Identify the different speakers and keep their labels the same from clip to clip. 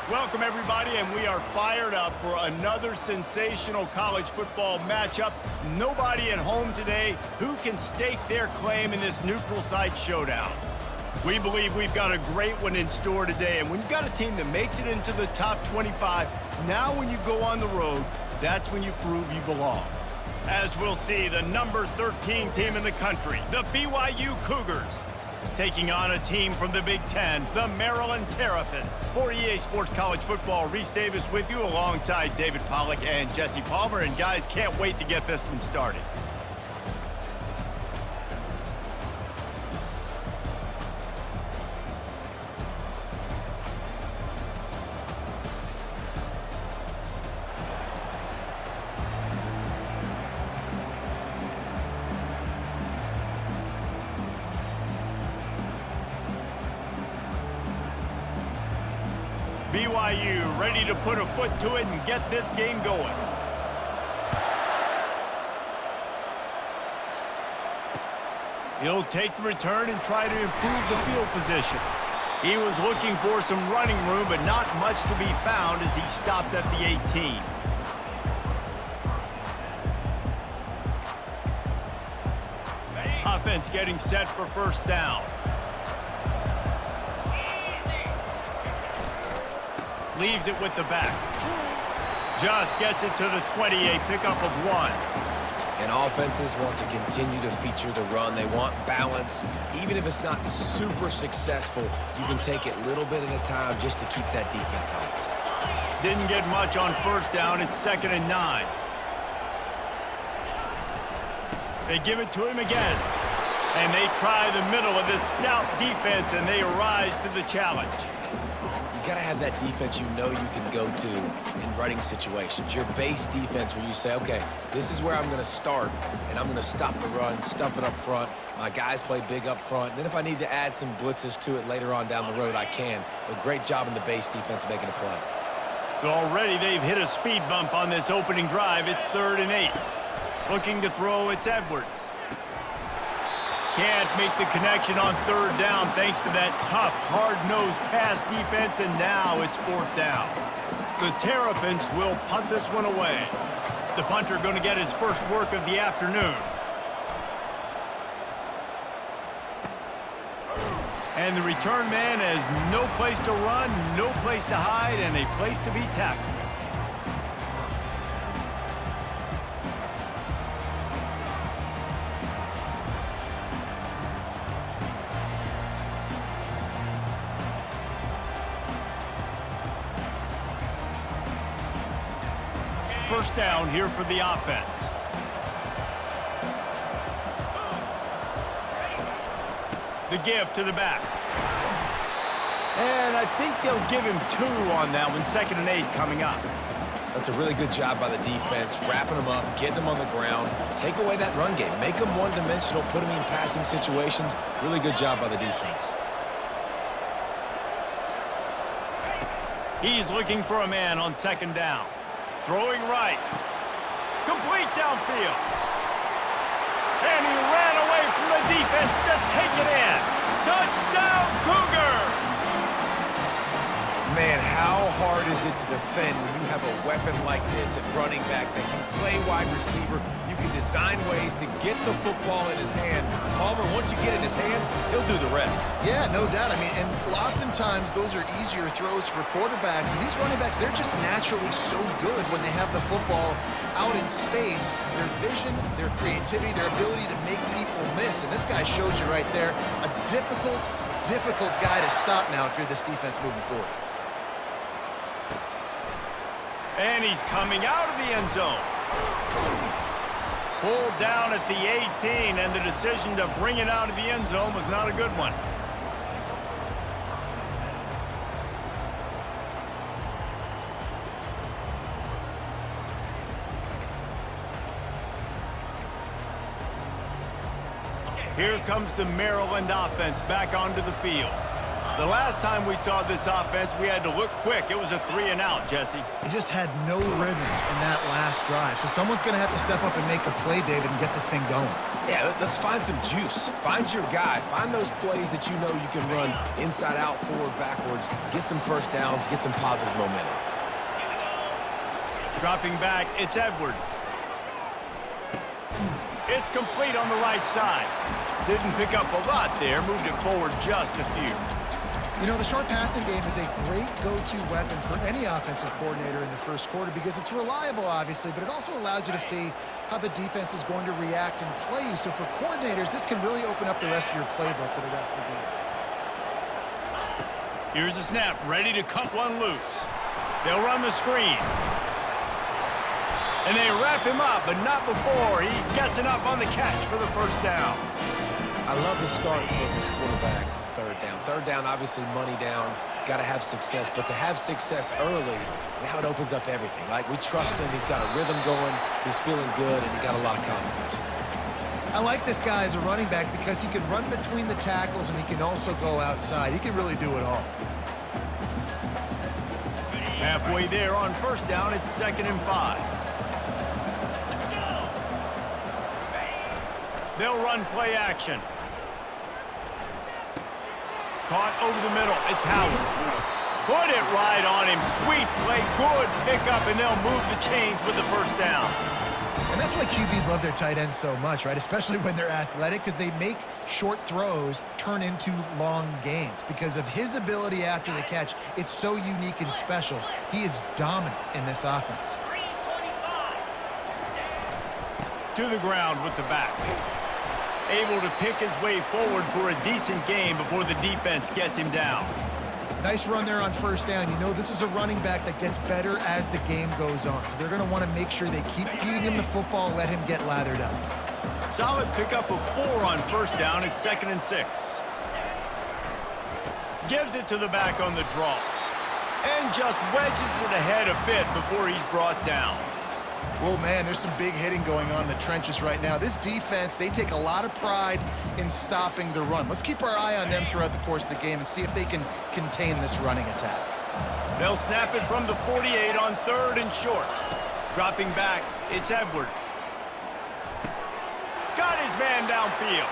Speaker 1: Welcome, everybody, and we are fired up for another sensational college football matchup. Nobody at home today who can stake their claim in this neutral site showdown. We believe we've got a great one in store today, and when you've got a team that makes it into the top 25, now when you go on the road, that's when you prove you belong. As we'll see, the number 13 team in the country, the BYU Cougars, taking on a team from the Big Ten, the Maryland Terrapins. For EA Sports College Football, Reese Davis with you alongside David Pollack and Jesse Palmer. And guys, can't wait to get this one started. BYU ready to put a foot to it and get this game going. He'll take the return and try to improve the field position. He was looking for some running room, but not much to be found as he stopped at the 18. Offense getting set for first down. Leaves it with the back. Just gets it to the 28, pickup of 1.
Speaker 2: And offenses want to continue to feature the run. They want balance. Even if it's not super successful, you can take it little bit at a time just to keep that defense honest.
Speaker 1: Didn't get much on first down. It's 2nd and 9. They give it to him again. And they try the middle of this stout defense, and they rise to the challenge.
Speaker 2: You got to have that defense you know you can go to in running situations. Your base defense where you say, okay, this is where I'm going to start, and I'm going to stop the run, stuff it up front. My guys play big up front. And then if I need to add some blitzes to it later on down the road, I can. But great job in the base defense making a play.
Speaker 1: So already they've hit a speed bump on this opening drive. It's 3rd and 8. Looking to throw, it's Edwards. Can't make the connection on 3rd down thanks to that tough, hard-nosed pass defense, and now it's 4th down. The Terrapins will punt this one away. The punter going to get his first work of the afternoon. And the return man has no place to run, no place to hide, and a place to be tackled. First down here for the offense. The give to the back. And I think they'll give him 2 on that one. 2nd and 8 coming up.
Speaker 2: That's a really good job by the defense, wrapping them up, getting them on the ground. Take away that run game. Make them one-dimensional, put them in passing situations. Really good job by the defense.
Speaker 1: He's looking for a man on 2nd down. Throwing right. Complete downfield. And he ran away from the defense to take it in. Touchdown, Cougar!
Speaker 2: Man, how hard is it to defend when you have a weapon like this at running back that can play wide receiver? You can design ways to get the football in his hand. Palmer, once you get it in his hands, he'll do the rest.
Speaker 3: Yeah, no doubt. I mean, and oftentimes those are easier throws for quarterbacks. And these running backs, they're just naturally so good when they have the football out in space. Their vision, their creativity, their ability to make people miss. And this guy shows you right there, a difficult guy to stop now if you're this defense moving forward.
Speaker 1: And he's coming out of the end zone. Pulled down at the 18, and the decision to bring it out of the end zone was not a good one. Here comes the Maryland offense back onto the field. The last time we saw this offense, we had to look quick. It was a 3-and-out, Jesse.
Speaker 3: He just had no rhythm in that last drive. So someone's going to have to step up and make a play, David, and get this thing going.
Speaker 2: Yeah, let's find some juice. Find your guy. Find those plays that you know you can run inside out, forward, backwards. Get some first downs. Get some positive momentum.
Speaker 1: Dropping back, it's Edwards. It's complete on the right side. Didn't pick up a lot there. Moved it forward just a few.
Speaker 3: You know, the short passing game is a great go-to weapon for any offensive coordinator in the first quarter because it's reliable, obviously, but it also allows you to see how the defense is going to react and play you. So for coordinators, this can really open up the rest of your playbook for the rest of the game.
Speaker 1: Here's the snap, ready to cut one loose. They'll run the screen. And they wrap him up, but not before he gets enough on the catch for the first down.
Speaker 2: I love the start for this quarterback on third down. Third down, obviously money down. Got to have success, but to have success early, now it opens up everything. Like, we trust him. He's got a rhythm going. He's feeling good, and he got a lot of confidence.
Speaker 3: I like this guy as a running back because he can run between the tackles and he can also go outside. He can really do it all.
Speaker 1: Halfway there on first down, it's 2nd and 5. They'll run play action. Caught over the middle. It's Howard. Put it right on him. Sweet play. Good pickup, and they'll move the chains with the first down.
Speaker 3: And that's why QBs love their tight ends so much, right? Especially when they're athletic, because they make short throws turn into long gains. Because of his ability after the catch, it's so unique and special. He is dominant in this offense.
Speaker 1: To the ground with the back. Able to pick his way forward for a decent game before the defense gets him down.
Speaker 3: Nice run there on first down. You know this is a running back that gets better as the game goes on. So they're going to want to make sure they keep feeding him the football, let him get lathered up.
Speaker 1: Solid pickup of 4 on first down. It's 2nd and 6. Gives it to the back on the draw. And just wedges it ahead a bit before he's brought down.
Speaker 3: Well, man, there's some big hitting going on in the trenches right now. This defense, they take a lot of pride in stopping the run. Let's keep our eye on them throughout the course of the game and see if they can contain this running attack.
Speaker 1: They'll snap it from the 48 on 3rd and short. Dropping back, it's Edwards. Got his man downfield.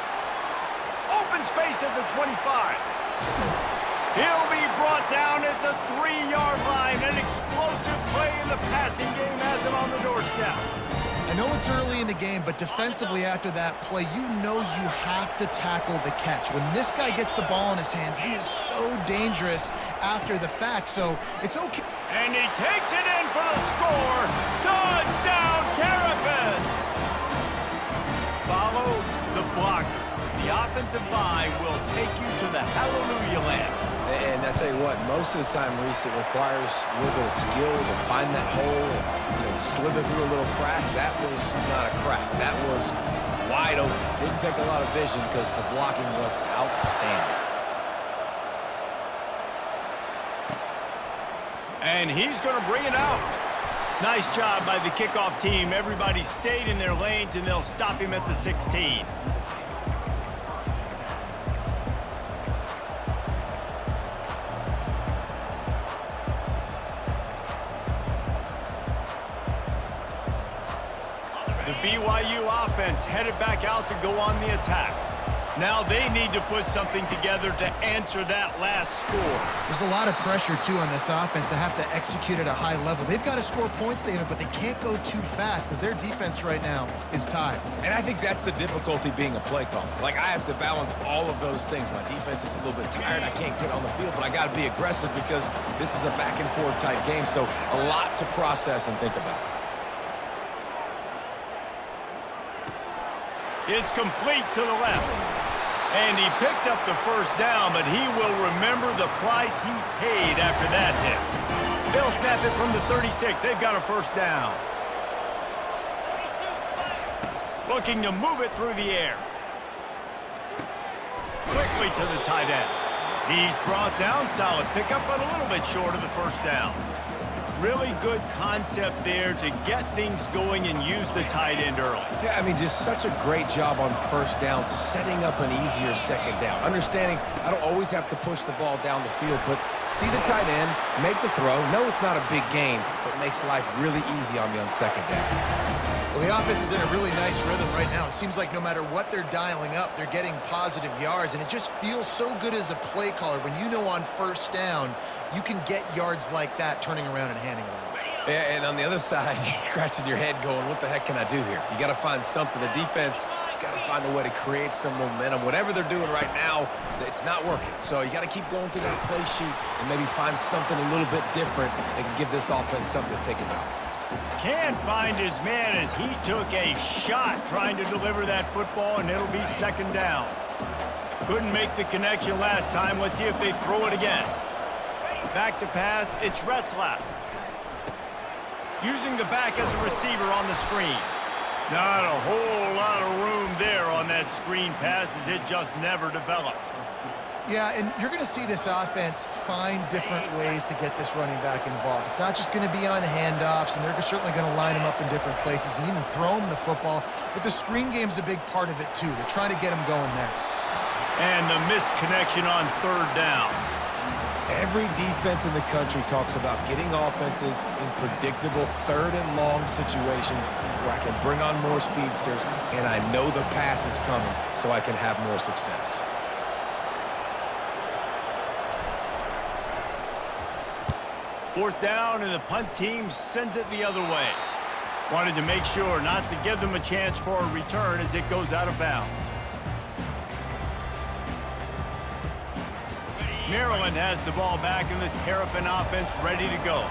Speaker 1: Open space at the 25. He'll be brought down at the 3-yard line. An explosive play in the passing game has him on the doorstep.
Speaker 3: I know it's early in the game, but defensively after that play, you know you have to tackle the catch. When this guy gets the ball in his hands, he is so dangerous after the fact, so it's okay.
Speaker 1: And he takes it in for the score. Touchdown, Terrapins! Follow the blockers. The offensive line will take you to the hallelujah land.
Speaker 2: And I tell you what, most of the time, Reese, it requires a little bit of skill to find that hole and slither through a little crack. That was not a crack. That was wide open. Didn't take a lot of vision because the blocking was outstanding.
Speaker 1: And he's going to bring it out. Nice job by the kickoff team. Everybody stayed in their lanes, and they'll stop him at the 16. The BYU offense headed back out to go on the attack. Now they need to put something together to answer that last score.
Speaker 3: There's a lot of pressure, too, on this offense to have to execute at a high level. They've got to score points, David, but they can't go too fast because their defense right now is tied.
Speaker 2: And I think that's the difficulty being a play caller. Like, I have to balance all of those things. My defense is a little bit tired. I can't get on the field, but I got to be aggressive because this is a back-and-forth type game, so a lot to process and think about.
Speaker 1: It's complete to the left. And he picks up the first down, but he will remember the price he paid after that hit. They'll snap it from the 36. They've got a first down. Looking to move it through the air. Quickly to the tight end. He's brought down. Solid pickup, but a little bit short of the first down. Really good concept there to get things going and use the tight end early.
Speaker 2: Yeah, I mean, just such a great job on first down, setting up an easier second down. Understanding I don't always have to push the ball down the field, but see the tight end, make the throw. No, it's not a big gain, but makes life really easy on me on second down.
Speaker 3: Well, the offense is in a really nice rhythm right now. It seems like no matter what they're dialing up, they're getting positive yards, and it just feels so good as a play caller when you know on first down you can get yards like that turning around and handing it off.
Speaker 2: Yeah, and on the other side, you're scratching your head going, what the heck can I do here? You got to find something. The defense has got to find a way to create some momentum. Whatever they're doing right now, it's not working. So you got to keep going through that play sheet and maybe find something a little bit different that can give this offense something to think about.
Speaker 1: Can't find his man as he took a shot trying to deliver that football, and it'll be second down. Couldn't make the connection last time. Let's see if they throw it again. Back to pass, it's Retzlaff. Using the back as a receiver on the screen. Not a whole lot of room there on that screen pass as it just never developed.
Speaker 3: Yeah, and you're going to see this offense find different ways to get this running back involved. It's not just going to be on handoffs, and they're certainly going to line him up in different places and even throw him the football. But the screen game's a big part of it, too. They're trying to get him going there.
Speaker 1: And the missed connection on third down.
Speaker 2: Every defense in the country talks about getting offenses in predictable third and long situations where I can bring on more speedsters, and I know the pass is coming so I can have more success.
Speaker 1: Fourth down, and the punt team sends it the other way. Wanted to make sure not to give them a chance for a return as it goes out of bounds. Maryland has the ball back and the Terrapin offense ready to go.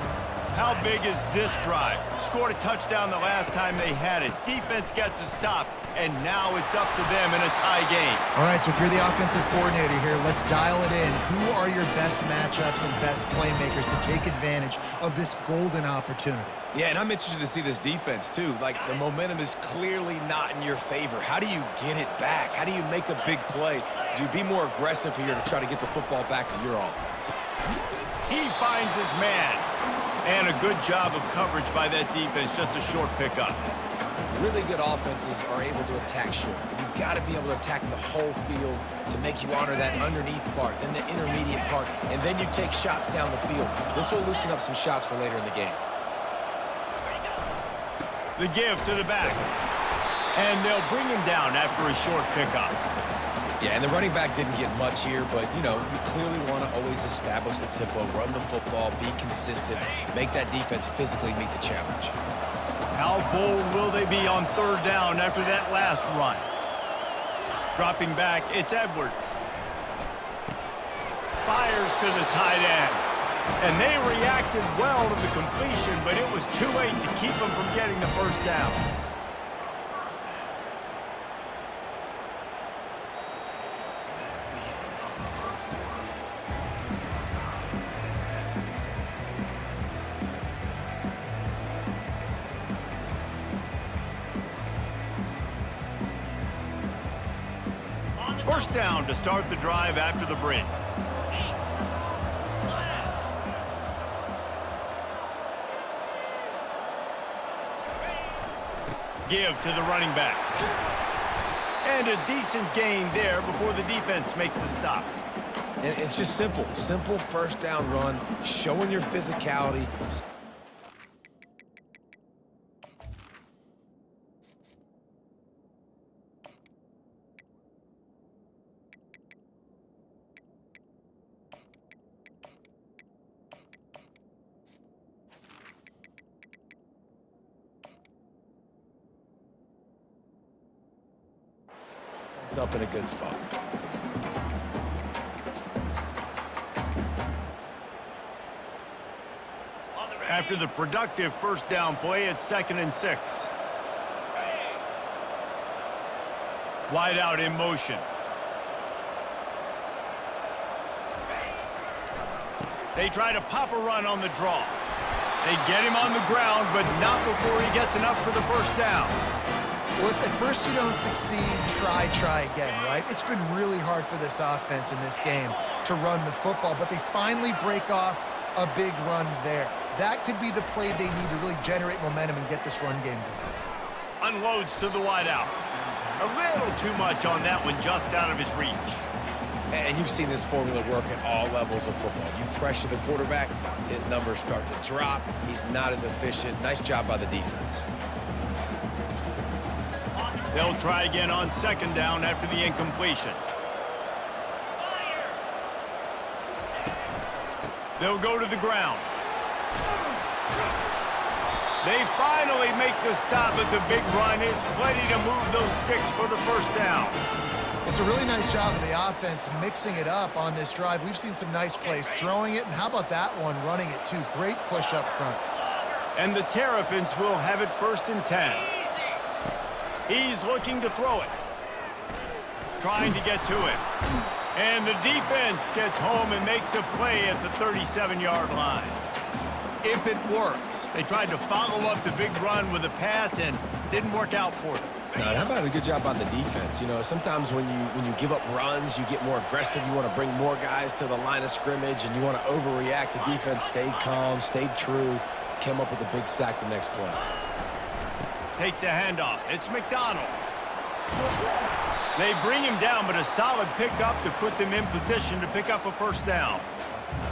Speaker 1: How big is this drive? Scored a touchdown the last time they had it. Defense gets a stop, and now it's up to them in a tie game.
Speaker 3: All right, so if you're the offensive coordinator here, let's dial it in. Who are your best matchups and best playmakers to take advantage of this golden opportunity?
Speaker 2: Yeah, and I'm interested to see this defense, too. Like, the momentum is clearly not in your favor. How do you get it back? How do you make a big play? Do you be more aggressive here to try to get the football back to your offense?
Speaker 1: He finds his man. And a good job of coverage by that defense, just a short pickup.
Speaker 2: Really good offenses are able to attack short. You've got to be able to attack the whole field to make you honor that underneath part, then the intermediate part, and then you take shots down the field. This will loosen up some shots for later in the game.
Speaker 1: The give to the back. And they'll bring him down after a short pickup.
Speaker 2: Yeah, and the running back didn't get much here, but, you know, you clearly want to always establish the tempo, run the football, be consistent, make that defense physically meet the challenge.
Speaker 1: How bold will they be on third down after that last run? Dropping back, it's Edwards. Fires to the tight end. And they reacted well to the completion, but it was too late to keep them from getting the first down. First down to start the drive after the break. Give to the running back. And a decent gain there before the defense makes the stop.
Speaker 2: And it's just simple. Simple first down run, showing your physicality. It's up in a good spot.
Speaker 1: After the productive first down play, it's 2nd and 6. Wide out in motion. They try to pop a run on the draw. They get him on the ground, but not before he gets enough for the first down.
Speaker 3: Well, if at first you don't succeed, try again, right? It's been really hard for this offense in this game to run the football, but they finally break off a big run there. That could be the play they need to really generate momentum and get this run game going.
Speaker 1: Unloads to the wideout. A little too much on that one, just out of his reach.
Speaker 2: And you've seen this formula work at all levels of football. You pressure the quarterback, his numbers start to drop. He's not as efficient. Nice job by the defense.
Speaker 1: They'll try again on second down after the incompletion. They'll go to the ground. They finally make the stop, but the big run is plenty to move those sticks for the first down.
Speaker 3: It's a really nice job of the offense mixing it up on this drive. We've seen some nice plays throwing it, and how about that one running it too? Great push up front.
Speaker 1: And the Terrapins will have it 1st and 10. He's looking to throw it. Trying to get to it. And the defense gets home and makes a play at the 37-yard line. If it works. They tried to follow up the big run with a pass and didn't work out for them.
Speaker 2: Now, how about a good job by the defense? You know, sometimes when you give up runs, you get more aggressive. You want to bring more guys to the line of scrimmage, and you want to overreact. The defense stayed calm, stayed true, came up with a big sack the next play.
Speaker 1: Takes the handoff. It's McDonald. They bring him down, but a solid pickup to put them in position to pick up a first down.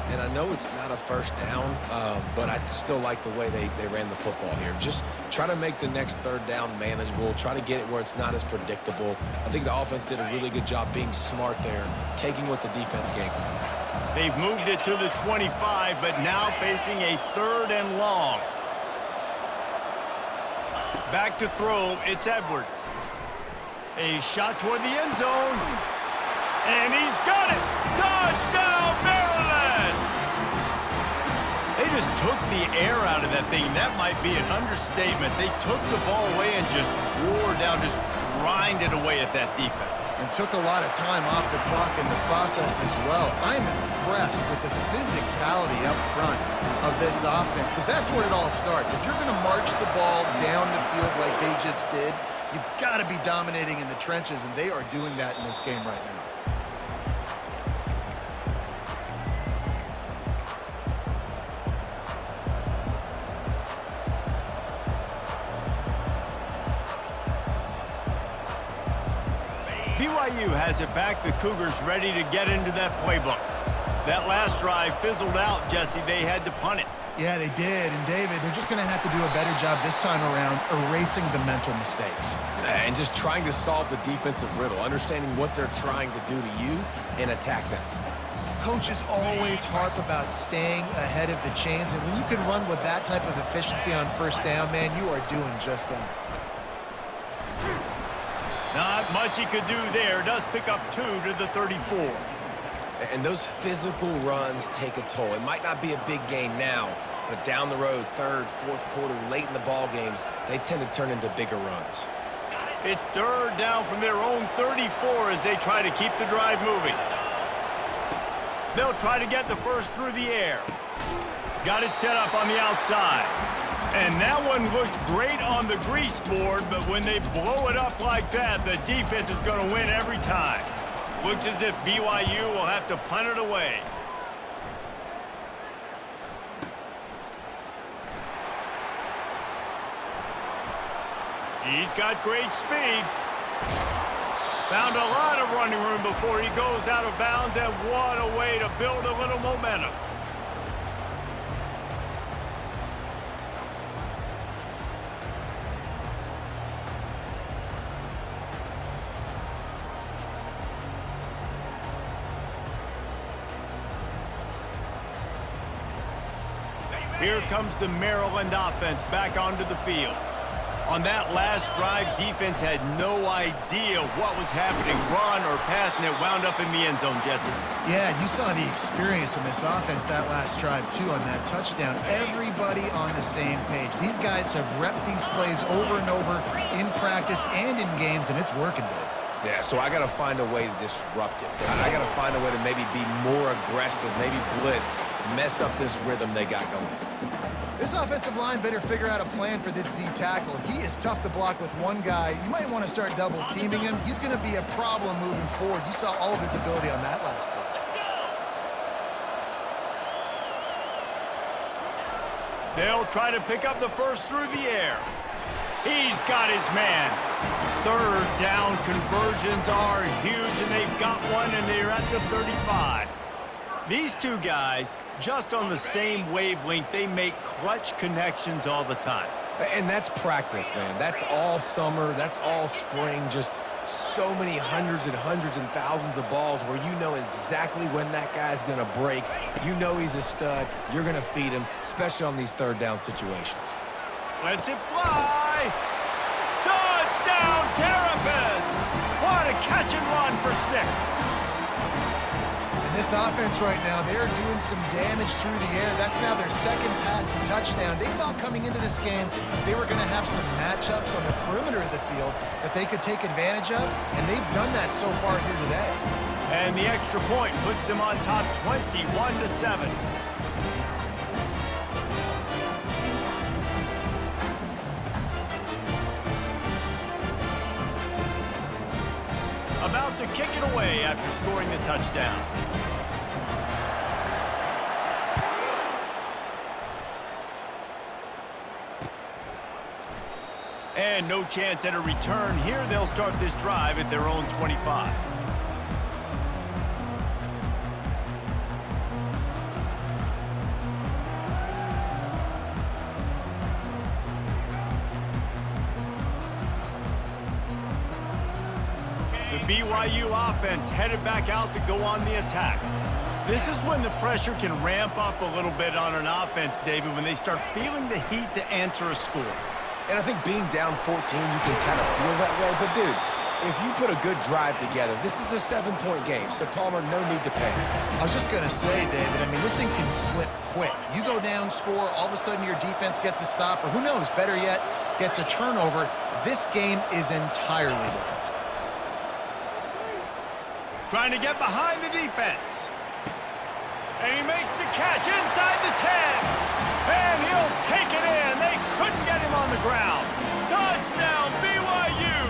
Speaker 2: And I know it's not a first down, but I still like the way they ran the football here. Just try to make the next third down manageable. Try to get it where it's not as predictable. I think the offense did a really good job being smart there, taking what the defense gave them.
Speaker 1: They've moved it to the 25, but now facing a 3rd and long. Back to throw, it's Edwards. A shot toward the end zone. And he's got it! Touchdown, Maryland! They just took the air out of that thing. That might be an understatement. They took the ball away and just wore down, just grinded away at that defense.
Speaker 3: And took a lot of time off the clock in the process as well. I'm impressed with the physicality up front of this offense, because that's where it all starts. If you're going to march the ball down the field like they just did, you've got to be dominating in the trenches, and they are doing that in this game right now.
Speaker 1: BYU has it back. The Cougars ready to get into that playbook. That last drive fizzled out, Jesse. They had to punt it.
Speaker 3: Yeah, they did. And, David, they're just going to have to do a better job this time around erasing the mental mistakes.
Speaker 2: And just trying to solve the defensive riddle, understanding what they're trying to do to you and attack them.
Speaker 3: Coaches always harp about staying ahead of the chains, and when you can run with that type of efficiency on first down, man, you are doing just that.
Speaker 1: Not much he could do there. Does pick up 2 to the 34.
Speaker 2: And those physical runs take a toll. It might not be a big gain now, but down the road, 3rd, 4th quarter, late in the ball games, they tend to turn into bigger runs.
Speaker 1: It's 3rd down from their own 34 as they try to keep the drive moving. They'll try to get the first through the air. Got it set up on the outside. And that one looked great on the grease board, but when they blow it up like that, the defense is going to win every time. Looks as if BYU will have to punt it away. He's got great speed. Found a lot of running room before he goes out of bounds, and what a way to build a little momentum. Here comes the Maryland offense back onto the field. On that last drive, defense had no idea what was happening, run or pass, and it wound up in the end zone, Jesse.
Speaker 3: Yeah, you saw the experience in this offense that last drive, too, on that touchdown. Everybody on the same page. These guys have repped these plays over and over in practice and in games, and it's working, dude.
Speaker 2: Yeah, so I got to find a way to disrupt it. I got to find a way to maybe be more aggressive, maybe blitz, mess up this rhythm they got going.
Speaker 3: This offensive line better figure out a plan for this D tackle. He is tough to block with one guy. You might want to start double teaming him. He's going to be a problem moving forward. You saw all of his ability on that last play.
Speaker 1: They'll try to pick up the first through the air. He's got his man. Third down conversions are huge, and they've got one, and they're at the 35. These two guys, just on the same wavelength, they make clutch connections all the time.
Speaker 2: And that's practice, man. That's all summer. That's all spring. Just so many hundreds and thousands of balls where you know exactly when that guy's going to break. You know he's a stud. You're going to feed him, especially on these third down situations.
Speaker 1: Lets it fly. Touchdown, Terrapins! What a catch and run for 6.
Speaker 3: And this offense right now, they're doing some damage through the air. That's now their second passing touchdown. They thought coming into this game they were going to have some matchups on the perimeter of the field that they could take advantage of, and they've done that so far here today.
Speaker 1: And the extra point puts them on top 21-7. About to kick it away after scoring the touchdown. And no chance at a return here. They'll start this drive at their own 25. The BYU offense headed back out to go on the attack. This is when the pressure can ramp up a little bit on an offense, David, when they start feeling the heat to answer a score.
Speaker 2: And I think being down 14, you can kind of feel that way. But, dude, if you put a good drive together, this is a 7-point game. So, Palmer, no need to panic.
Speaker 3: I was just going to say, David, I mean, this thing can flip quick. You go down, score, all of a sudden your defense gets a stop, or who knows, better yet, gets a turnover. This game is entirely different.
Speaker 1: Trying to get behind the defense. And he makes the catch inside the 10. And he'll take it in. They couldn't get him on the ground. Touchdown, BYU.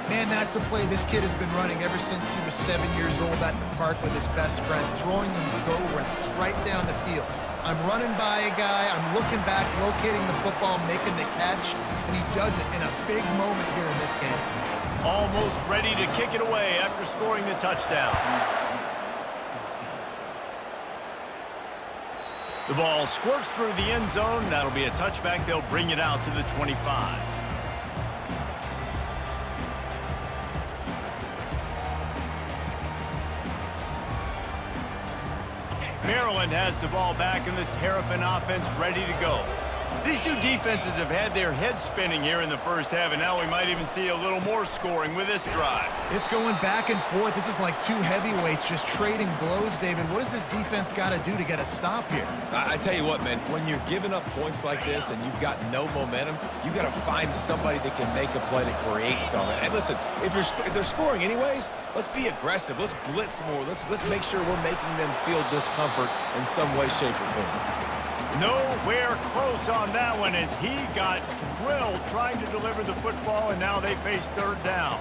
Speaker 3: Man, that's a play this kid has been running ever since he was 7 years old at the park with his best friend, throwing them go routes right down the field. I'm running by a guy, I'm looking back, locating the football, making the catch, and he does it in a big moment here in this game.
Speaker 1: Almost ready to kick it away after scoring the touchdown. The ball squirts through the end zone. That'll be a touchback. They'll bring it out to the 25. Maryland has the ball back, and the Terrapin offense ready to go. These two defenses have had their heads spinning here in the first half, and now we might even see a little more scoring with this drive.
Speaker 3: It's going back and forth. This is like two heavyweights just trading blows, David. What does this defense got to do to get a stop here?
Speaker 2: I tell you what, man, when you're giving up points like this and you've got no momentum, you got to find somebody that can make a play to create something. And listen, if they're scoring anyways, let's be aggressive. Let's blitz more. Let's make sure we're making them feel discomfort in some way, shape, or form.
Speaker 1: Nowhere close on that one as he got drilled trying to deliver the football, and now they face third down.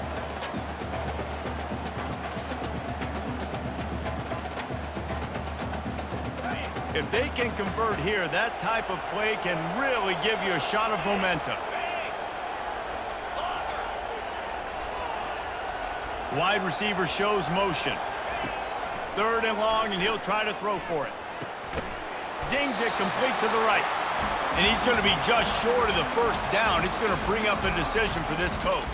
Speaker 1: If they can convert here, that type of play can really give you a shot of momentum. Wide receiver shows motion. Third and long, and he'll try to throw for it. Zings it complete to the right. And he's going to be just short of the first down. It's going to bring up a decision for this coach.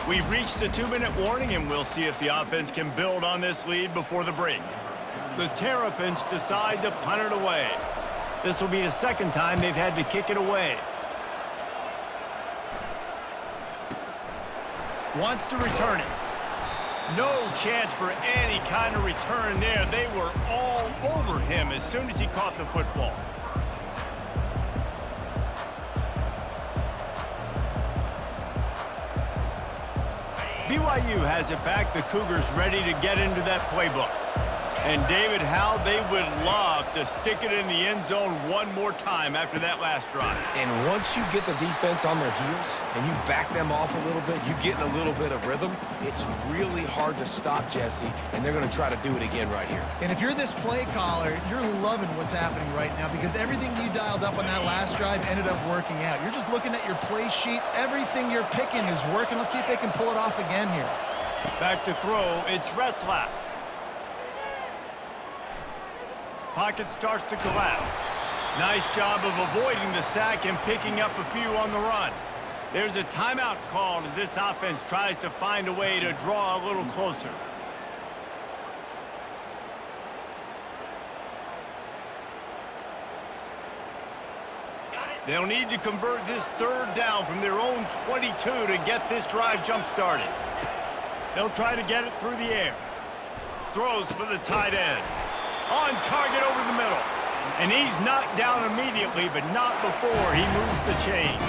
Speaker 1: We've reached the 2-minute warning, and we'll see if the offense can build on this lead before the break. The Terrapins decide to punt it away. This will be the second time they've had to kick it away. Wants to return it. No chance for any kind of return there. They were all over him as soon as he caught the football. BYU has it back. The Cougars ready to get into that playbook. And, David, how they would love to stick it in the end zone one more time after that last drive.
Speaker 2: And once you get the defense on their heels and you back them off a little bit, you get in a little bit of rhythm, it's really hard to stop, Jesse, and they're going to try to do it again right here.
Speaker 3: And if you're this play caller, you're loving what's happening right now because everything you dialed up on that last drive ended up working out. You're just looking at your play sheet. Everything you're picking is working. Let's see if they can pull it off again here.
Speaker 1: Back to throw, it's Retzlaff. Pocket starts to collapse. Nice job of avoiding the sack and picking up a few on the run. There's a timeout called as this offense tries to find a way to draw a little closer. They'll need to convert this third down from their own 22 to get this drive jump-started. They'll try to get it through the air. Throws for the tight end. On target over the middle. And he's knocked down immediately, but not before he moves the chains.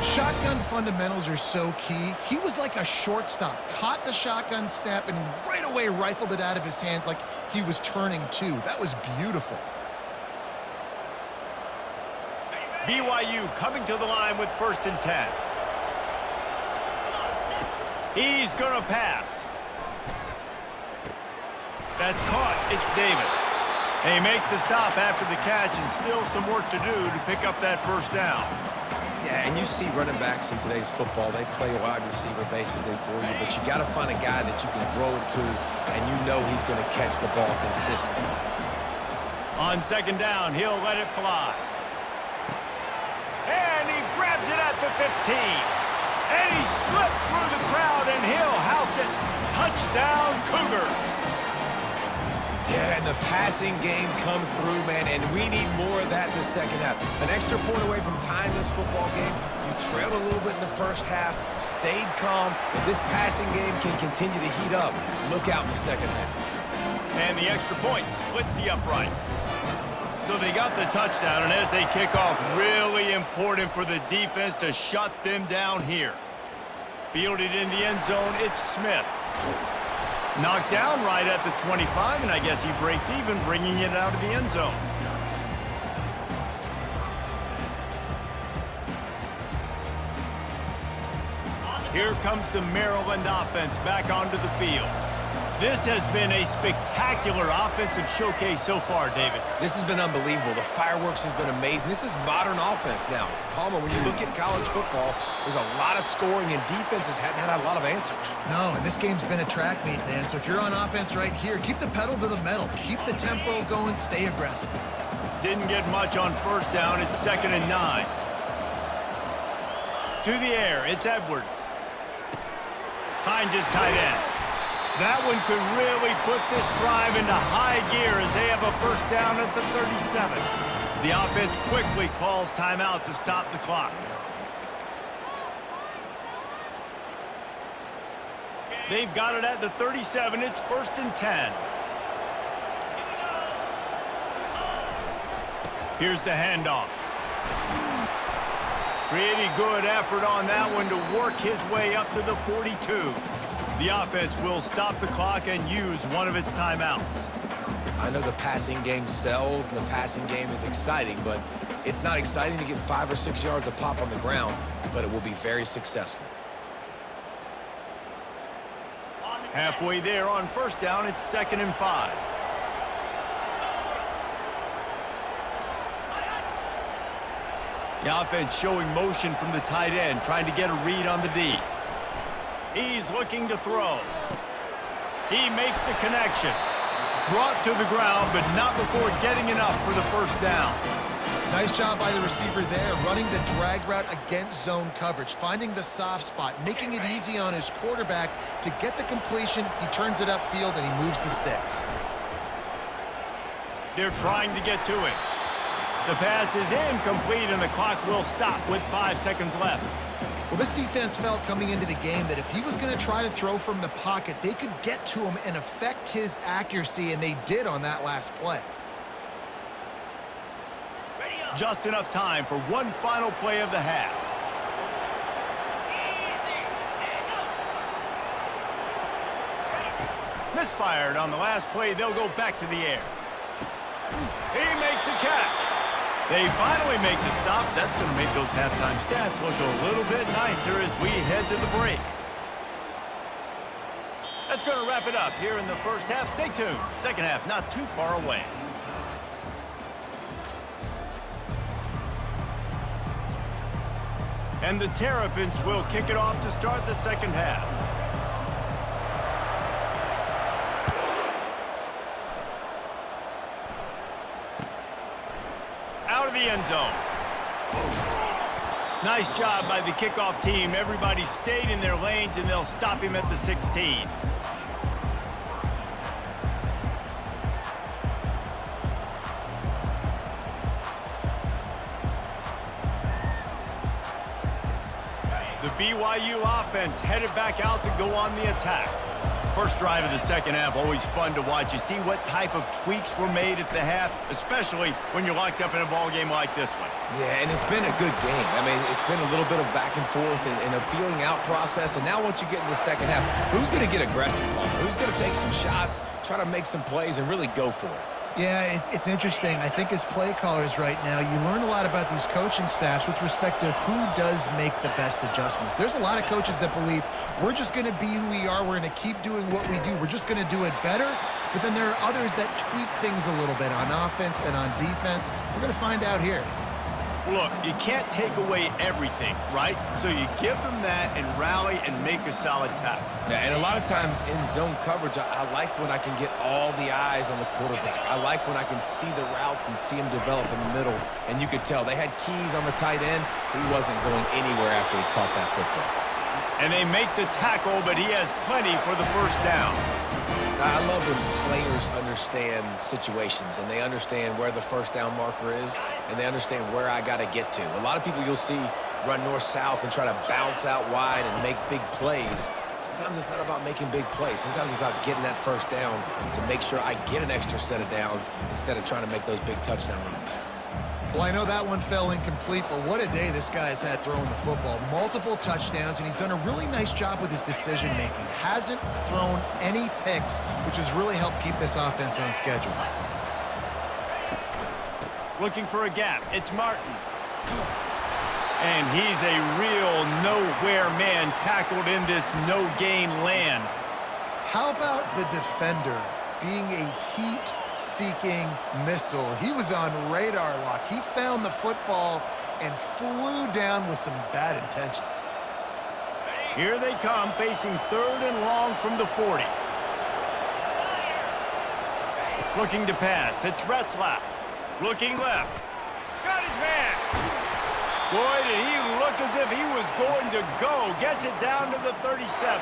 Speaker 3: Shotgun fundamentals are so key. He was like a shortstop. Caught the shotgun snap and right away rifled it out of his hands like he was turning two. That was beautiful.
Speaker 1: BYU coming to the line with 1st and 10. He's going to pass. That's caught. It's Davis. They make the stop after the catch and still some work to do to pick up that first down.
Speaker 2: Yeah, and you see running backs in today's football, they play a wide receiver basically for you, but you got to find a guy that you can throw it to, and you know he's going to catch the ball consistently.
Speaker 1: On 2nd down, he'll let it fly. And he grabs it at the 15. And he slipped through the crowd, and he'll house it. Touchdown, Cougars.
Speaker 2: Yeah, and the passing game comes through, man, and we need more of that in the second half. An extra point away from tying this football game. You trailed a little bit in the first half, stayed calm. If this passing game can continue to heat up, look out in the second half.
Speaker 1: And the extra point splits the uprights. So they got the touchdown, and as they kick off, really important for the defense to shut them down here. Fielded in the end zone, it's Smith. Knocked down right at the 25, and I guess he breaks even, bringing it out of the end zone. Here comes the Maryland offense back onto the field. This has been a spectacular offensive showcase so far, David.
Speaker 2: This has been unbelievable. The fireworks has been amazing. This is modern offense now. Palmer, when you look at college football, there's a lot of scoring, and defenses haven't had a lot of answers.
Speaker 3: No, and this game's been a track meet, man. So if you're on offense right here, keep the pedal to the metal. Keep the tempo going. Stay aggressive.
Speaker 1: Didn't get much on 1st down. It's 2nd and 9. To the air, it's Edwards. Finds his tight end. That one could really put this drive into high gear as they have a 1st down at the 37. The offense quickly calls timeout to stop the clock. They've got it at the 37. It's 1st and 10. Here's the handoff. Pretty good effort on that one to work his way up to the 42. The offense will stop the clock and use one of its timeouts.
Speaker 2: I know the passing game sells and the passing game is exciting, but it's not exciting to get 5 or 6 yards of pop on the ground, but it will be very successful.
Speaker 1: Halfway there on 1st down, it's 2nd and 5. The offense showing motion from the tight end, trying to get a read on the D. He's looking to throw. He makes the connection. Brought to the ground, but not before getting enough for the 1st down.
Speaker 3: Nice job by the receiver there, running the drag route against zone coverage, finding the soft spot, making it easy on his quarterback to get the completion. He turns it upfield, and he moves the sticks.
Speaker 1: They're trying to get to it. The pass is incomplete, and the clock will stop with 5 seconds left.
Speaker 3: Well, this defense felt coming into the game that if he was going to try to throw from the pocket, they could get to him and affect his accuracy, and they did on that last play.
Speaker 1: Just enough time for one final play of the half. Misfired on the last play. They'll go back to the air. He makes a catch. They finally make the stop. That's going to make those halftime stats look a little bit nicer as we head to the break. That's going to wrap it up here in the first half. Stay tuned. Second half not too far away. And the Terrapins will kick it off to start the second half. Out of the end zone. Nice job by the kickoff team. Everybody stayed in their lanes, and they'll stop him at the 16. The BYU offense headed back out to go on the attack. First drive of the second half, always fun to watch. You see what type of tweaks were made at the half, especially when you're locked up in a ball game like this one.
Speaker 2: Yeah, and it's been a good game. I mean, it's been a little bit of back and forth and a feeling out process. And now once you get in the second half, who's going to get aggressive, Paul? Who's going to take some shots, try to make some plays, and really go for it?
Speaker 3: Yeah, it's interesting. I think as play callers right now, you learn a lot about these coaching staffs with respect to who does make the best adjustments. There's a lot of coaches that believe we're just going to be who we are. We're going to keep doing what we do. We're just going to do it better. But then there are others that tweak things a little bit on offense and on defense. We're going to find out here.
Speaker 1: Look, you can't take away everything, right? So you give them that and rally and make a solid tackle.
Speaker 2: Yeah, and a lot of times in zone coverage, I like when I can get all the eyes on the quarterback. I like when I can see the routes and see him develop in the middle. And you could tell they had keys on the tight end. He wasn't going anywhere after he caught that football.
Speaker 1: And they make the tackle, but he has plenty for the first down.
Speaker 2: I love when players understand situations and they understand where the first down marker is and they understand where I got to get to. A lot of people you'll see run north-south and try to bounce out wide and make big plays. Sometimes it's not about making big plays. Sometimes it's about getting that first down to make sure I get an extra set of downs instead of trying to make those big touchdown runs.
Speaker 3: Well, I know that one fell incomplete, but what a day this guy's had throwing the football. Multiple touchdowns, and he's done a really nice job with his decision-making. Hasn't thrown any picks, which has really helped keep this offense on schedule.
Speaker 1: Looking for a gap. It's Martin. And he's a real nowhere man tackled in this no-gain land.
Speaker 3: How about the defender being a heat-seeking missile? He was on radar lock. He found the football and flew down with some bad intentions.
Speaker 1: Here they come, facing 3rd and long from the 40. Looking to pass. It's Retzlaff. Looking left. Got his man. Boy, did he look as if he was going to go. Gets it down to the 37.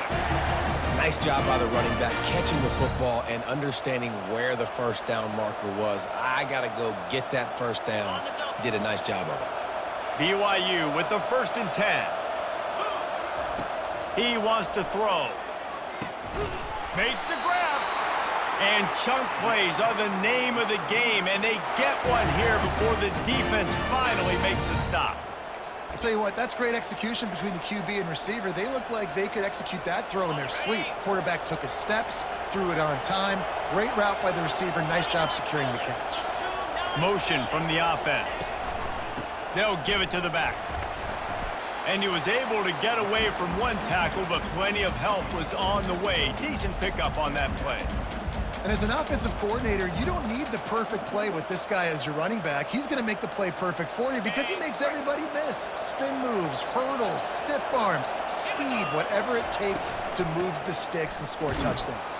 Speaker 2: Nice job by the running back catching the football and understanding where the first down marker was. I got to go get that first down. He did a nice job of it.
Speaker 1: BYU with the 1st and 10. He wants to throw. Makes the grab. And chunk plays are the name of the game, and they get one here before the defense finally makes the stop.
Speaker 3: I'll tell you what, that's great execution between the QB and receiver. They look like they could execute that throw in their sleep. Quarterback took his steps, threw it on time. Great route by the receiver. Nice job securing the catch.
Speaker 1: Motion from the offense. They'll give it to the back. And he was able to get away from one tackle, but plenty of help was on the way. Decent pickup on that play.
Speaker 3: And as an offensive coordinator, you don't need the perfect play with this guy as your running back. He's going to make the play perfect for you because he makes everybody miss. Spin moves, hurdles, stiff arms, speed, whatever it takes to move the sticks and score touchdowns.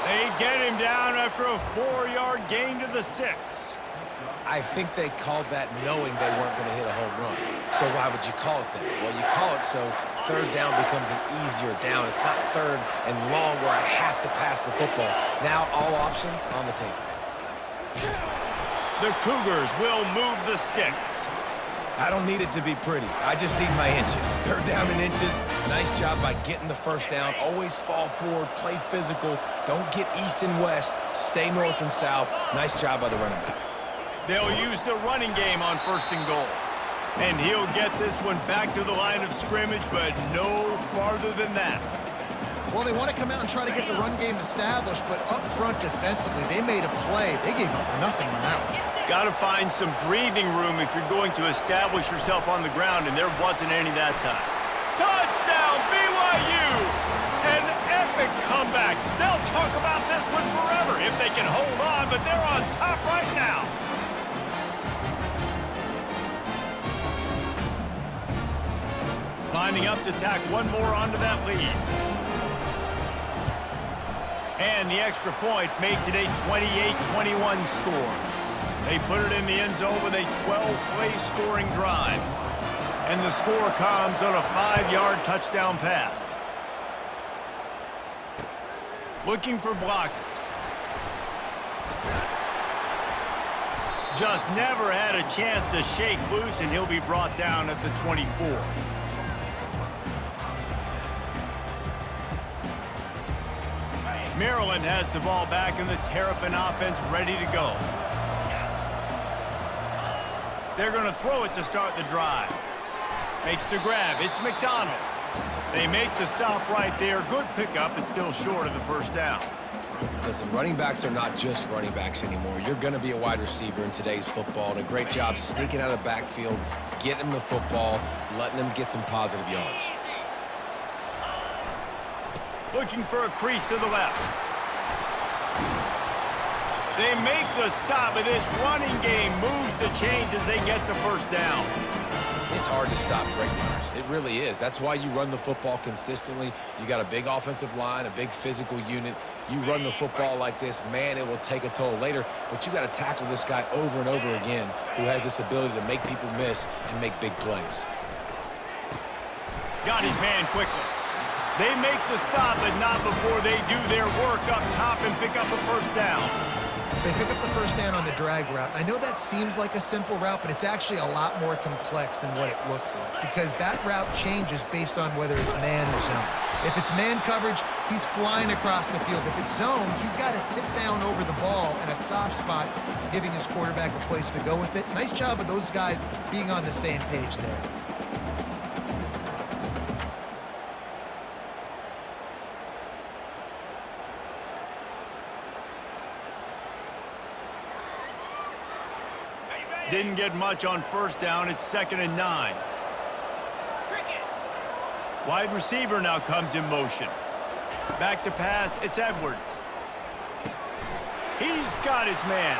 Speaker 1: They get him down after a 4-yard gain to the 6.
Speaker 2: I think they called that knowing they weren't going to hit a home run. So why would you call it that? Well, you call it so 3rd down becomes an easier down. It's not 3rd and long where I have to pass the football. Now all options on the table.
Speaker 1: The Cougars will move the sticks.
Speaker 2: I don't need it to be pretty. I just need my inches. 3rd down in inches. Nice job by getting the first down. Always fall forward, play physical. Don't get east and west. Stay north and south. Nice job by the running back.
Speaker 1: They'll use the running game on 1st and goal. And he'll get this one back to the line of scrimmage, but no farther than that.
Speaker 3: Well, they want to come out and try to get the run game established, but up front defensively, they made a play. They gave up nothing on that one.
Speaker 1: Got to find some breathing room if you're going to establish yourself on the ground, and there wasn't any that time. Touchdown, BYU! An epic comeback. They'll talk about this one forever if they can hold on, but they're on top right now. Lining up to tack one more onto that lead. And the extra point makes it a 28-21 score. They put it in the end zone with a 12-play scoring drive. And the score comes on a 5-yard touchdown pass. Looking for blockers. Just never had a chance to shake loose, and he'll be brought down at the 24. Maryland has the ball back and the Terrapin offense ready to go. They're going to throw it to start the drive. Makes the grab. It's McDonald. They make the stop right there. Good pickup. It's still short of the first down.
Speaker 2: Listen, running backs are not just running backs anymore. You're going to be a wide receiver in today's football, and a great job sneaking out of the backfield, getting them the football, letting them get some positive yards.
Speaker 1: Looking for a crease to the left. They make the stop, but this running game moves the chains as they get the first down.
Speaker 2: It's hard to stop great runners. It really is. That's why you run the football consistently. You got a big offensive line, a big physical unit. You run the football like this, man, it will take a toll later, but you got to tackle this guy over and over again who has this ability to make people miss and make big plays.
Speaker 1: Got his man quickly. They make the stop, but not before they do their work up top and pick up a first down.
Speaker 3: They pick up the first down on the drag route. I know that seems like a simple route, but it's actually a lot more complex than what it looks like, because that route changes based on whether it's man or zone. If it's man coverage, he's flying across the field. If it's zone, he's got to sit down over the ball in a soft spot, giving his quarterback a place to go with it. Nice job of those guys being on the same page there.
Speaker 1: Didn't get much on first down. It's 2nd and 9. Wide receiver now comes in motion. Back to pass. It's Edwards. He's got his man.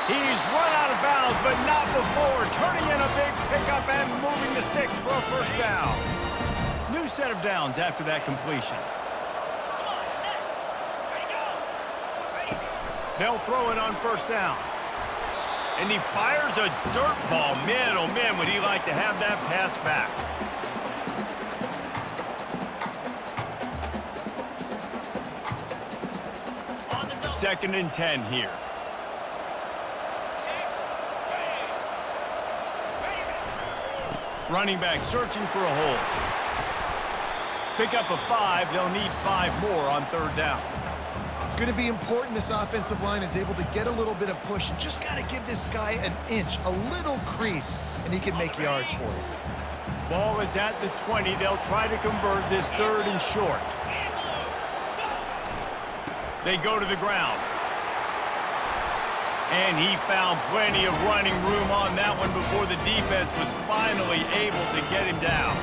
Speaker 1: He's run out of bounds, but not before. Turning in a big pickup and moving the sticks for a first down. New set of downs after that completion. They'll throw it on first down. And he fires a dirt ball. Man, oh man, would he like to have that pass back. 2nd and 10 here. Running back searching for a hole. Pick up a 5. They'll need 5 more on 3rd down.
Speaker 3: It's going to be important this offensive line is able to get a little bit of push. You just got to give this guy an inch, a little crease, and he can make yards for you.
Speaker 1: Ball is at the 20. They'll try to convert this 3rd and short. They go to the ground. And he found plenty of running room on that one before the defense was finally able to get him down.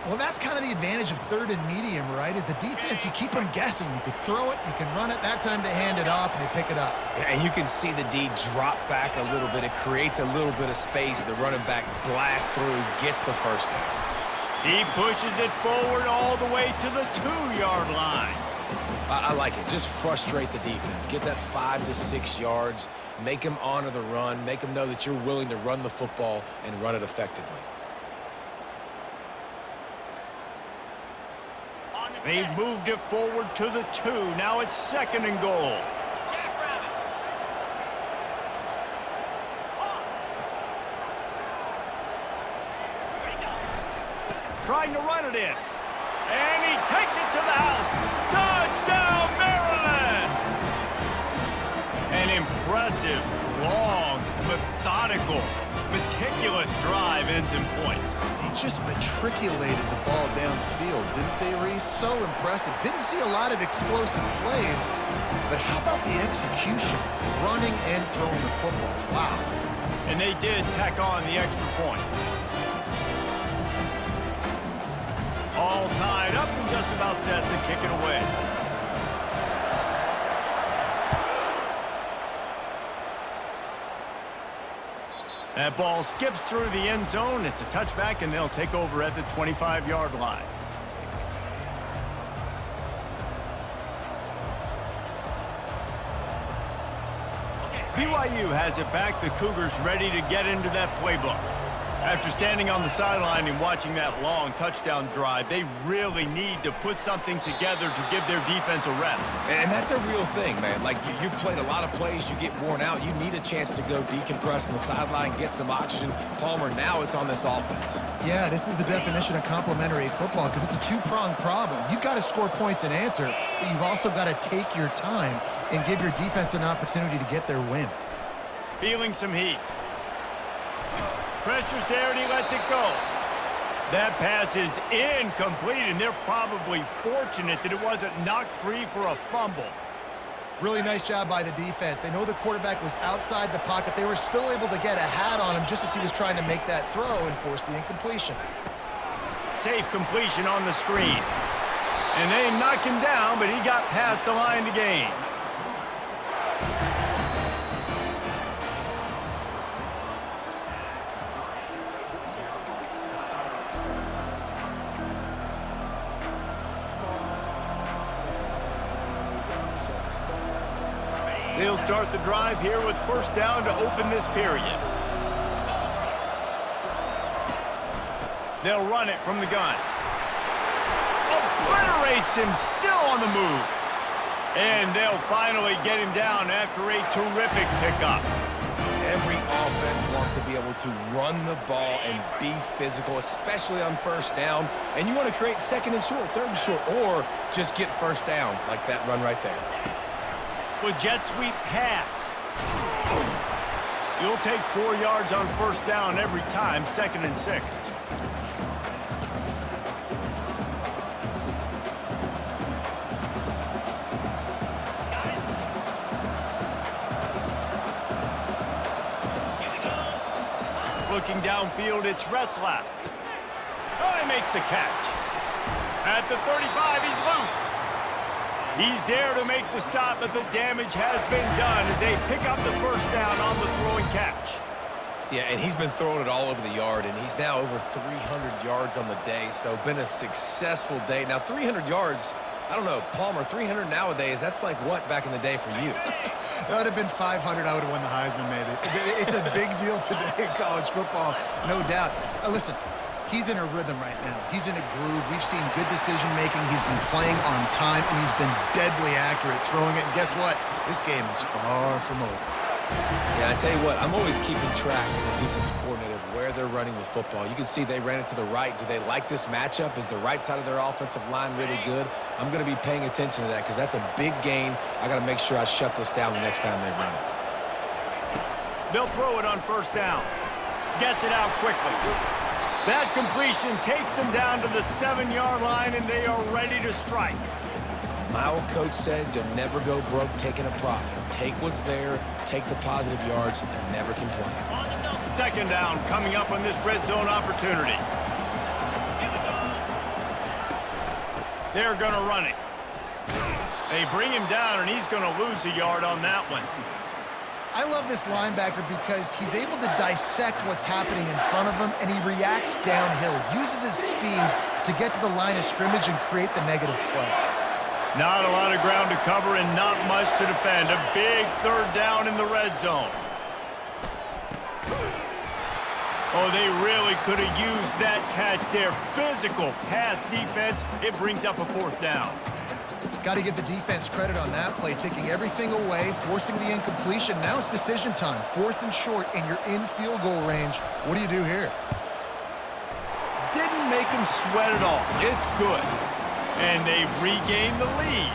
Speaker 3: Well, that's kind of the advantage of 3rd and medium, right? Is the defense, you keep them guessing. You can throw it, you can run it. That time they hand it off, and they pick it up.
Speaker 2: Yeah, and you can see the D drop back a little bit. It creates a little bit of space. The running back blasts through, gets the first down.
Speaker 1: He pushes it forward all the way to the 2-yard line.
Speaker 2: I like it. Just frustrate the defense. Get that 5 to 6 yards. Make them honor the run. Make them know that you're willing to run the football and run it effectively.
Speaker 1: They've moved it forward to the 2. Now it's 2nd and goal. Trying to run it in. And he takes it to the house. Touchdown, Maryland! An impressive, long, methodical, meticulous drive ends in points.
Speaker 3: They just matriculated the ball down the field, didn't they, Reese? So impressive. Didn't see a lot of explosive plays, but how about the execution? Running and throwing the football. Wow.
Speaker 1: And they did tack on the extra point. All tied up and just about set to kick it away. That ball skips through the end zone. It's a touchback, and they'll take over at the 25-yard line. BYU has it back. The Cougars ready to get into that playbook. After standing on the sideline and watching that long touchdown drive, they really need to put something together to give their defense a rest.
Speaker 2: And that's a real thing, man. Like, you played a lot of plays, you get worn out. You need a chance to go decompress on the sideline, get some oxygen. Palmer, now it's on this offense.
Speaker 3: Yeah, this is the definition of complementary football because it's a two-pronged problem. You've got to score points and answer, but you've also got to take your time and give your defense an opportunity to get their win.
Speaker 1: Feeling some heat. Pressure's there, and he lets it go. That pass is incomplete, and they're probably fortunate that it wasn't knocked free for a fumble.
Speaker 3: Really nice job by the defense. They know the quarterback was outside the pocket. They were still able to get a hat on him just as he was trying to make that throw and force the incompletion.
Speaker 1: Safe completion on the screen. And they knocked him down, but he got past the line to gain. They'll start the drive here with first down to open this period. They'll run it from the gun. Obliterates him, still on the move. And they'll finally get him down after a terrific pickup.
Speaker 2: Every offense wants to be able to run the ball and be physical, especially on first down. And you want to create second and short, third and short, or just get first downs like that run right there.
Speaker 1: With jet sweep pass. You'll take 4 yards on first down every time, 2nd and 6. Looking downfield, it's Retzlaff. Oh, he makes the catch. At the 35, he's loose. He's there to make the stop, but the damage has been done as they pick up the first down on the throwing catch.
Speaker 2: Yeah, and he's been throwing it all over the yard, and he's now over 300 yards on the day, so been a successful day. Now, 300 yards, I don't know, Palmer, 300 nowadays, that's like what back in the day for you?
Speaker 3: That would have been 500. I would have won the Heisman, maybe. It's a big deal today in college football, no doubt. Listen, he's in a rhythm right now. He's in a groove. We've seen good decision-making. He's been playing on time, and he's been deadly accurate throwing it. And guess what? This game is far from over.
Speaker 2: Yeah, I tell you what, I'm always keeping track as a defensive coordinator of where they're running the football. You can see they ran it to the right. Do they like this matchup? Is the right side of their offensive line really good? I'm going to be paying attention to that because that's a big gain. I got to make sure I shut this down the next time they run it.
Speaker 1: They'll throw it on first down. Gets it out quickly. That completion takes them down to the 7-yard line, and they are ready to strike.
Speaker 2: My old coach said you'll never go broke taking a profit. Take what's there, take the positive yards, and never complain.
Speaker 1: 2nd down coming up on this red zone opportunity. They're going to run it. They bring him down, and he's going to lose a yard on that one.
Speaker 3: I love this linebacker because he's able to dissect what's happening in front of him, and he reacts downhill, uses his speed to get to the line of scrimmage and create the negative play.
Speaker 1: Not a lot of ground to cover and not much to defend. A big 3rd down in the red zone. Oh, they really could have used that catch there. Physical pass defense. It brings up a 4th down.
Speaker 3: Got to give the defense credit on that play, taking everything away, forcing the incompletion. Now it's decision time. 4th and short, and you're in field goal range. What do you do here?
Speaker 1: Didn't make him sweat at all. It's good. And they've regained the lead.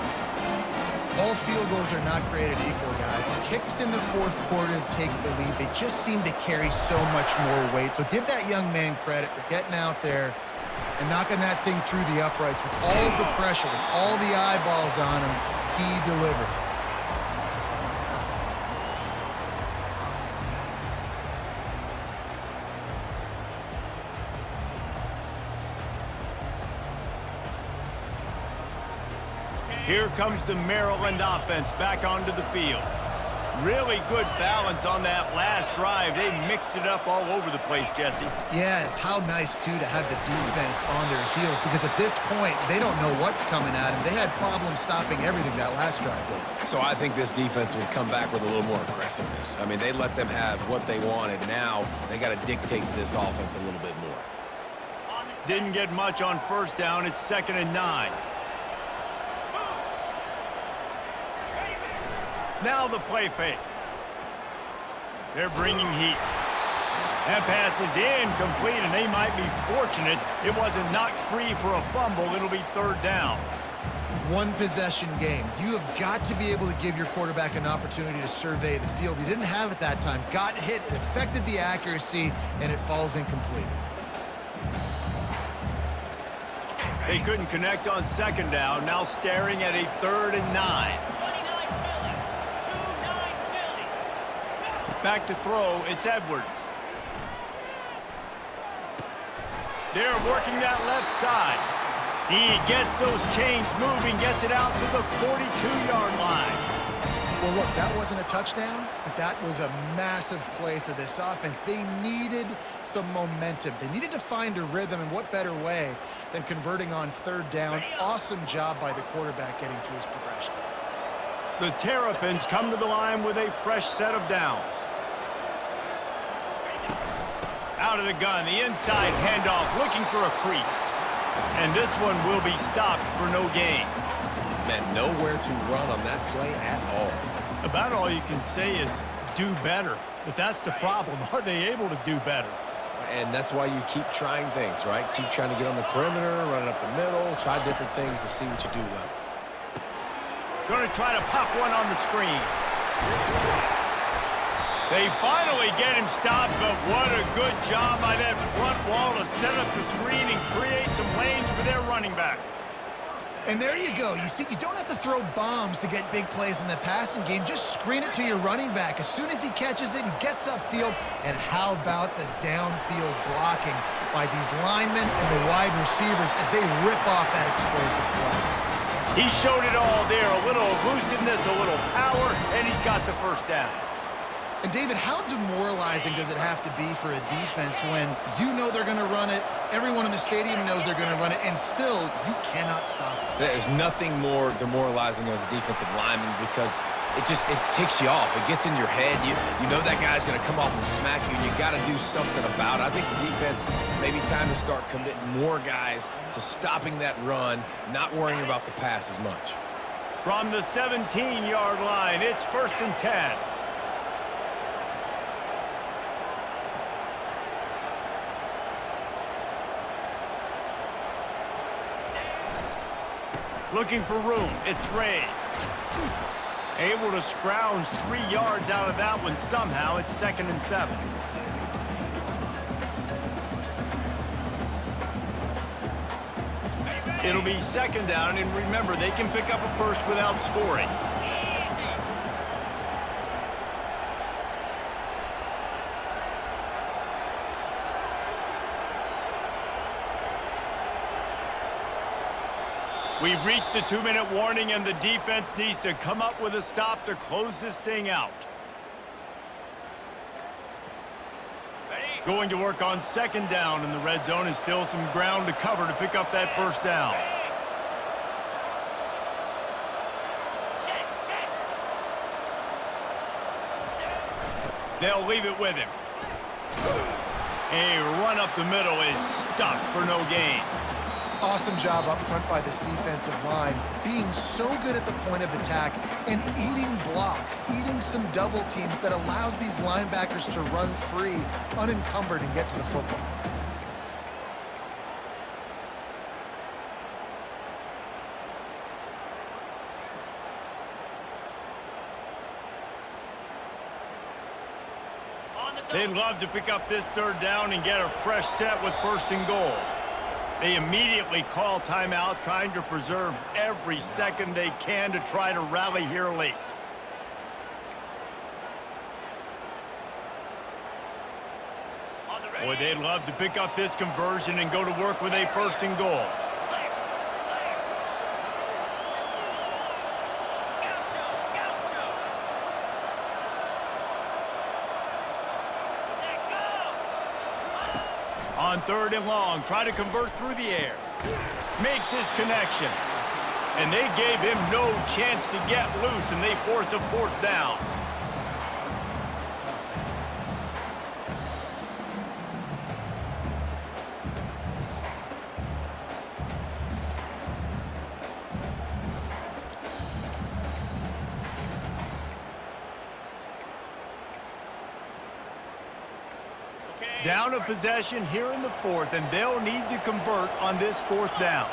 Speaker 3: All field goals are not created equal, guys. Kicks in the fourth quarter to take the lead. They just seem to carry so much more weight. So give that young man credit for getting out there and knocking that thing through the uprights with all of the pressure, with all the eyeballs on him. He delivered.
Speaker 1: Here comes the Maryland offense back onto the field. Really good balance on that last drive. They mixed it up all over the place, Jesse.
Speaker 3: Yeah, and how nice, too, to have the defense on their heels, because at this point, they don't know what's coming at them. They had problems stopping everything that last drive.
Speaker 2: So I think this defense would come back with a little more aggressiveness. I mean, they let them have what they wanted. Now they got to dictate to this offense a little bit more.
Speaker 1: Didn't get much on first down. It's 2nd and 9. Now the play fake. They're bringing heat. That pass is incomplete, and they might be fortunate it wasn't knocked free for a fumble. It'll be 3rd down.
Speaker 3: One possession game. You have got to be able to give your quarterback an opportunity to survey the field. He didn't have it that time. Got hit, it affected the accuracy, and it falls incomplete.
Speaker 1: They couldn't connect on 2nd down. Now staring at a 3rd and 9. Back to throw, it's Edwards. They're working that left side. He gets those chains moving, gets it out to the 42-yard line.
Speaker 3: Well, look, that wasn't a touchdown, but that was a massive play for this offense. They needed some momentum. They needed to find a rhythm, and what better way than converting on 3rd down. Awesome job by the quarterback getting through his progression.
Speaker 1: The Terrapins come to the line with a fresh set of downs. Out of the gun, the inside handoff, looking for a crease. And this one will be stopped for no gain.
Speaker 2: Man, nowhere to run on that play at all.
Speaker 1: About all you can say is do better. But that's the problem. Are they able to do better?
Speaker 2: And that's why you keep trying things, right? Keep trying to get on the perimeter, run it up the middle, try different things to see what you do well.
Speaker 1: Going to try to pop one on the screen. They finally get him stopped, but what a good job by that front wall to set up the screen and create some lanes for their running back.
Speaker 3: And there you go. You see, you don't have to throw bombs to get big plays in the passing game. Just screen it to your running back. As soon as he catches it, he gets upfield. And how about the downfield blocking by these linemen and the wide receivers as they rip off that explosive play.
Speaker 1: He showed it all there. A little elusiveness, a little power, and he's got the 1st down.
Speaker 3: And, David, how demoralizing does it have to be for a defense when you know they're going to run it, everyone in the stadium knows they're going to run it, and still you cannot stop it?
Speaker 2: There's nothing more demoralizing as a defensive lineman because it ticks you off. It gets in your head. You know that guy's going to come off and smack you, and you got to do something about it. I think the defense, maybe time to start committing more guys to stopping that run, not worrying about the pass as much.
Speaker 1: From the 17-yard line, it's 1st and 10. Looking for room, it's Ray. Able to scrounge 3 yards out of that one somehow. It's 2nd and 7. It'll be 2nd down, and remember, they can pick up a first without scoring. We've reached the 2-minute warning, and the defense needs to come up with a stop to close this thing out. Going to work on 2nd down in the red zone, and still some ground to cover to pick up that 1st down. They'll leave it with him. A run up the middle is stuck for no gain.
Speaker 3: Awesome job up front by this defensive line, being so good at the point of attack and eating blocks, eating some double teams that allows these linebackers to run free, unencumbered, and get to the football.
Speaker 1: They'd love to pick up this third down and get a fresh set with 1st and goal. They immediately call timeout, trying to preserve every second they can to try to rally here late. Boy, they'd love to pick up this conversion and go to work with a 1st and goal. On 3rd and long, try to convert through the air. Makes his connection. And they gave him no chance to get loose, and they force a 4th down. Down a possession here in the 4th, and they'll need to convert on this 4th down.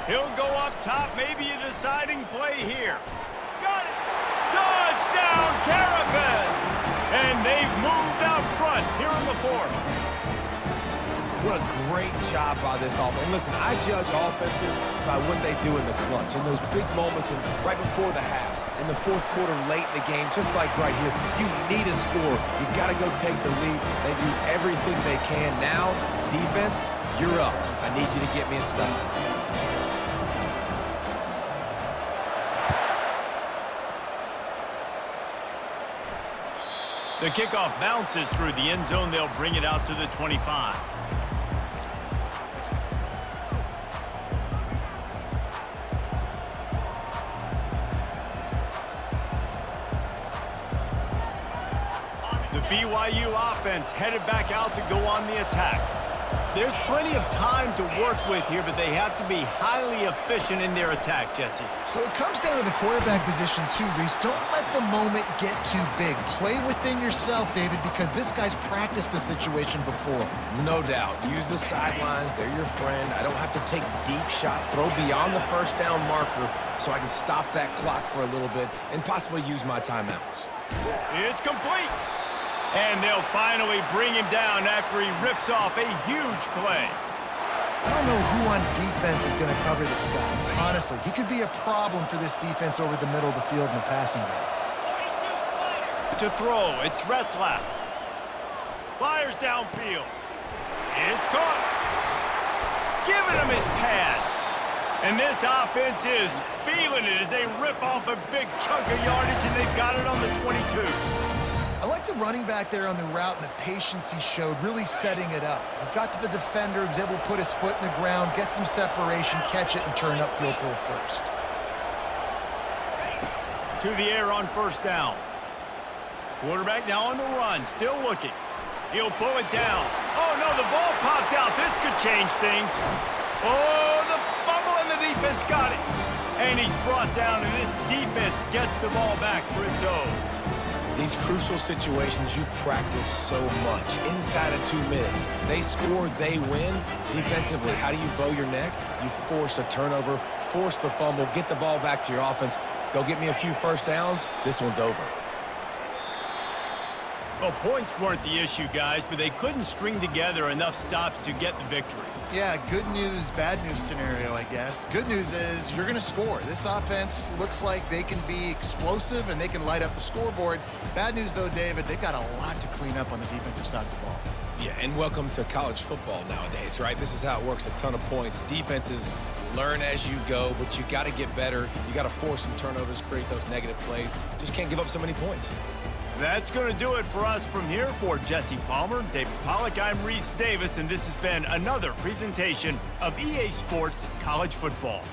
Speaker 1: He'll go up top, maybe a deciding play here. Got it! Touchdown, Terrapins! And they've moved out front here in the 4th.
Speaker 2: What a great job by this offense. And listen, I judge offenses by what they do in the clutch, in those big moments and right before the half, in the 4th quarter, late in the game, just like right here. You need a score. You got to go take the lead. They do everything they can. Now, defense, you're up. I need you to get me a stop.
Speaker 1: The kickoff bounces through the end zone. They'll bring it out to the 25. The BYU offense headed back out to go on the attack. There's plenty of time to work with here, but they have to be highly efficient in their attack, Jesse.
Speaker 3: So it comes down to the quarterback position too, Reese. Don't let the moment get too big. Play within yourself, David, because this guy's practiced the situation before.
Speaker 2: No doubt. Use the sidelines. They're your friend. I don't have to take deep shots. Throw beyond the 1st down marker so I can stop that clock for a little bit and possibly use my timeouts.
Speaker 1: It's complete. And they'll finally bring him down after he rips off a huge play.
Speaker 3: I don't know who on defense is going to cover this guy. Honestly, he could be a problem for this defense over the middle of the field in the passing game.
Speaker 1: To throw, it's Retzlaff. Fires downfield. It's caught. Giving him his pads. And this offense is feeling it as they rip off a big chunk of yardage, and they've got it on the 22.
Speaker 3: I like the running back there on the route and the patience he showed, really setting it up. He got to the defender, was able to put his foot in the ground, get some separation, catch it, and turn upfield for the 1st.
Speaker 1: To the air on 1st down. Quarterback now on the run, still looking. He'll pull it down. Oh, no, the ball popped out. This could change things. Oh, the fumble, and the defense got it. And he's brought down, and this defense gets the ball back for its own.
Speaker 2: These crucial situations you practice so much. Inside of 2 minutes, they score, they win. Defensively, how do you bow your neck? You force a turnover, force the fumble, get the ball back to your offense. Go get me a few 1st downs. This one's over.
Speaker 1: Well, points weren't the issue, guys, but they couldn't string together enough stops to get the victory.
Speaker 3: Yeah, good news, bad news scenario, I guess. Good news is you're going to score. This offense looks like they can be explosive and they can light up the scoreboard. Bad news, though, David, they've got a lot to clean up on the defensive side of the ball.
Speaker 2: Yeah, and welcome to college football nowadays, right? This is how it works, a ton of points. Defenses learn as you go, but you got to get better. You got to force some turnovers, create those negative plays. Just can't give up so many points.
Speaker 1: That's going to do it for us from here. For Jesse Palmer, David Pollack, I'm Reese Davis, and this has been another presentation of EA Sports College Football.